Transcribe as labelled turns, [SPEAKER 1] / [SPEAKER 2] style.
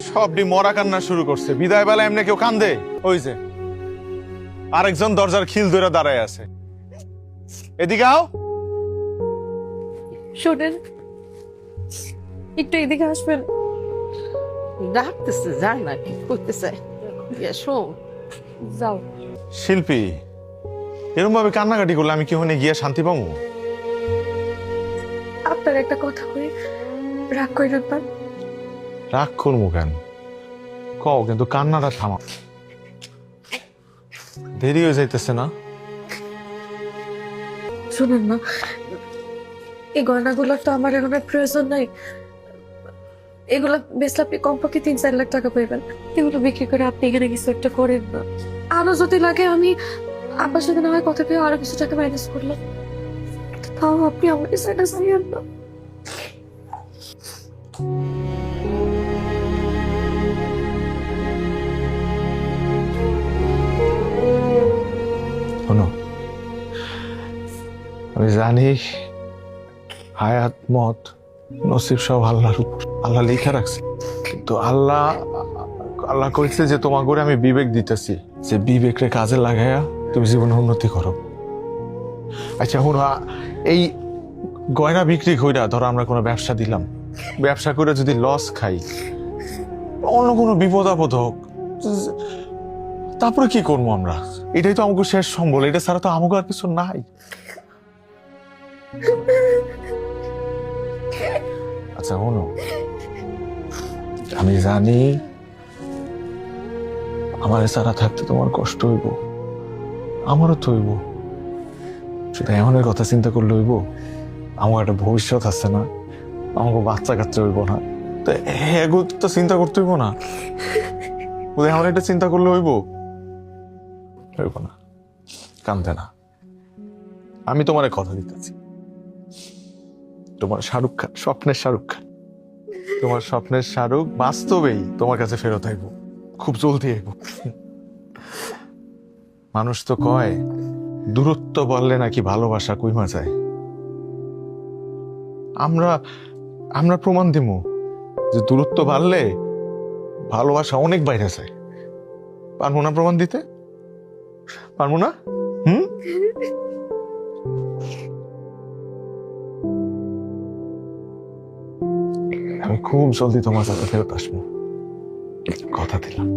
[SPEAKER 1] সবটি মরা কান্না শুরু করছে। বিদায় বেলা এমনি কেউ কান্দে? ওই যে আরেকজন দরজার খিল ধরে দাঁড়ায় আছে। এদিকে আও।
[SPEAKER 2] শোনেন, একটু এদিকে আসবেন।
[SPEAKER 3] ডাকতেছে, যায় না, কি করতেছে? শোন,
[SPEAKER 2] যাও।
[SPEAKER 1] শিল্পী, এরকম ভাবে কান্নাকাটি করলে আমি কি ওখানে গিয়ে শান্তি পাবো?
[SPEAKER 2] আপনার একটা কথা কই, রাগ করে রাখবেন।
[SPEAKER 1] রাগ করবো কেন? কও, কিন্তু কান্নাটা থামা। দেরি হয়ে যাইতেছে না?
[SPEAKER 2] শুনুন না, এই গয়নাগুলোর তো আমার এখন আর প্রয়োজন নাই। এগুলো বেচলে আপনি কমপক্ষে 3-4 লাখ টাকা পাইবেন। এগুলো বিক্রি করে আপনি এখানে কিছু একটা করেন না। আরো যদি লাগে আমি আপনার সাথে না হয় কথা পেয়ে আরো কিছু টাকা ম্যানেজ করলাম, তাও আপনি আমার সাইডে চাইয়েন না।
[SPEAKER 1] শোনো, আমি জানি হায়াত মত নসিব সব আল্লাহর উপর, আল্লাহ লেখা রাখছে। কিন্তু আল্লাহ আল্লাহ কইছে যে তোমার করে আমি বিবেক দিতেছি, যে বিবেকরে কাজে লাগাইয়া তুমি জীবনে উন্নতি করো। আচ্ছা শুনো, এই গয়না বিক্রি কইরা ধরো আমরা কোনো ব্যবসা দিলাম, ব্যবসা করে যদি লস খাই, অন্য কোনো বিপদ আপদ হোক, তারপরে কি করবো আমরা? এটাই তো আমাকে শেষ সম্বল, এটা ছাড়া তো আমাকে আর কিছু নাই। আচ্ছা শোনো, আমি জানি আমার সারা থাকতে তোমার কষ্ট হইব, আমারও তো হইব। সেটা এমনের কথা চিন্তা করলে হইব? আমার একটা ভবিষ্যৎ আছে না, আমাকে বাচ্চা কাচ্চা হইব না, তো এগুলো তো চিন্তা করতে হইব না? ওদের এমন একটা চিন্তা করলে হইব? হইব না, কান্দে না। আমি তোমার কথা দিতেছি, তোমার শাহরুখ খান, স্বপ্নের শাহরুখ খান, তোমার স্বপ্নের শাহরুখ বাস্তবেই তোমার কাছে ফেরত আইব, খুব জলদি আইব। মানুষ তো কয় দূরত্ব বললে নাকি ভালোবাসা কইমা যায়। আমরা আমরা প্রমাণ দিব যে দূরত্ব বাড়লে ভালোবাসা অনেক বাইরে যায়। পারবো না প্রমাণ দিতে? পারবো না? আমি খুব জলদি তোমার সাথে ফেরত আসবো, কথা দিলাম।